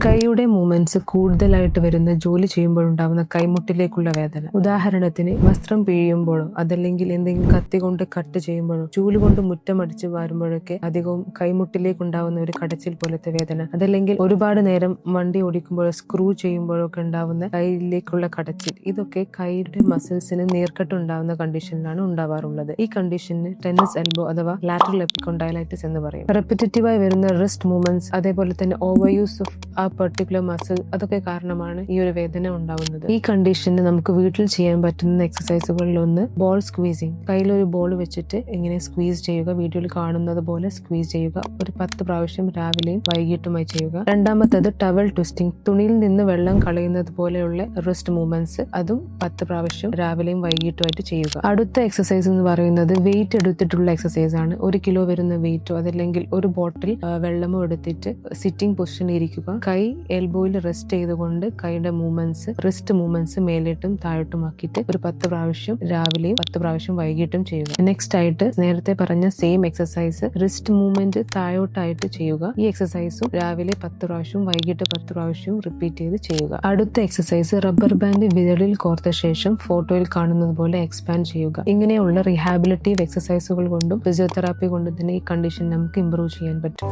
കൈയുടെ മൂവ്മെന്റ്സ് കൂടുതലായിട്ട് വരുന്ന ജോലി ചെയ്യുമ്പോഴുണ്ടാവുന്ന കൈമുട്ടിലേക്കുള്ള വേദന. ഉദാഹരണത്തിന് വസ്ത്രം പിഴിയുമ്പോഴോ അതല്ലെങ്കിൽ എന്തെങ്കിലും കത്തി കൊണ്ട് കട്ട് ചെയ്യുമ്പോഴോ ചൂല് കൊണ്ട് മുറ്റമടിച്ച് വാരുമ്പോഴൊക്കെ അധികവും കൈമുട്ടിലേക്കുണ്ടാവുന്ന ഒരു കടച്ചിൽ പോലത്തെ വേദന. അതല്ലെങ്കിൽ ഒരുപാട് നേരം വണ്ടി ഓടിക്കുമ്പോഴോ സ്ക്രൂ ചെയ്യുമ്പോഴോ ഒക്കെ ഉണ്ടാവുന്ന കൈയിലേക്കുള്ള കടച്ചിൽ. ഇതൊക്കെ കൈയുടെ മസിൽസിന് നീർക്കെട്ടുണ്ടാവുന്ന കണ്ടീഷനിലാണ് ഉണ്ടാവാറുള്ളത്. ഈ കണ്ടീഷന് ടെന്നീസ് എൽബോ അഥവാ ലാറ്ററൽ എപ്പിക്കോണ്ടൈലൈറ്റിസ് എന്ന് പറയും. റെപ്പിറ്റേറ്റീവായി വരുന്ന റിസ്റ്റ് മൂവ്മെന്റ്സ്, അതേപോലെ തന്നെ ഓവർ യൂസ് ഓഫ് ആ പെർട്ടിക്കുലർ മസിൽ, അതൊക്കെ കാരണമാണ് ഈ ഒരു വേദന ഉണ്ടാവുന്നത്. ഈ കണ്ടീഷന് നമുക്ക് വീട്ടിൽ ചെയ്യാൻ പറ്റുന്ന എക്സസൈസുകളിൽ ഒന്ന് ബോൾ സ്ക്വീസിങ്. കയ്യിലൊരു ബോൾ വെച്ചിട്ട് ഇങ്ങനെ സ്ക്വീസ് ചെയ്യുക. വീഡിയോയിൽ കാണുന്നത് പോലെ സ്ക്വീസ് ചെയ്യുക. ഒരു 10 പ്രാവശ്യം രാവിലെയും വൈകിട്ടുമായി ചെയ്യുക. രണ്ടാമത്തത് ടവൽ ട്വിസ്റ്റിംഗ്. തുണിയിൽ നിന്ന് വെള്ളം കളയുന്നത് പോലെയുള്ള റിസ്റ്റ് മൂവ്മെന്റ്സ്, അതും 10 പ്രാവശ്യം രാവിലെയും വൈകിട്ടുമായിട്ട് ചെയ്യുക. അടുത്ത എക്സസൈസ് എന്ന് പറയുന്നത് വെയിറ്റ് എടുത്തിട്ടുള്ള എക്സസൈസ് ആണ്. 1 കിലോ വരുന്ന വെയിറ്റോ അതല്ലെങ്കിൽ ഒരു ബോട്ടിൽ വെള്ളമോ എടുത്തിട്ട് സിറ്റിംഗ് പൊസിഷനിൽ ഇരിക്കുക. കൈ എൽബോയിൽ റെസ്റ്റ് ചെയ്തുകൊണ്ട് കൈയുടെ മൂവ്മെന്റ്സ്, റിസ്റ്റ് മൂവ്മെന്റ്സ് മേലിട്ടും താഴോട്ടും ആക്കിയിട്ട് ഒരു 10 പ്രാവശ്യം രാവിലെയും 10 പ്രാവശ്യം വൈകിട്ടും ചെയ്യുക. നെക്സ്റ്റ് ആയിട്ട് നേരത്തെ പറഞ്ഞ സെയിം എക്സസൈസ് റിസ്റ്റ് മൂവ്മെന്റ് താഴോട്ടായിട്ട് ചെയ്യുക. ഈ എക്സസൈസും രാവിലെ 10 പ്രാവശ്യവും വൈകിട്ട് 10 പ്രാവശ്യവും റിപ്പീറ്റ് ചെയ്ത് ചെയ്യുക. അടുത്ത എക്സസൈസ് റബ്ബർ ബാൻഡ് വിരലിൽ കോർത്ത ശേഷം ഫോട്ടോയിൽ കാണുന്നത് പോലെ എക്സ്പാൻഡ് ചെയ്യുക. ഇങ്ങനെയുള്ള റിഹാബിലിറ്റീവ് എക്സസൈസുകൾ കൊണ്ടും ഫിസിയോതെറാപ്പി കൊണ്ടും തന്നെ ഈ കണ്ടീഷൻ നമുക്ക് ഇംപ്രൂവ് ചെയ്യാൻ പറ്റും.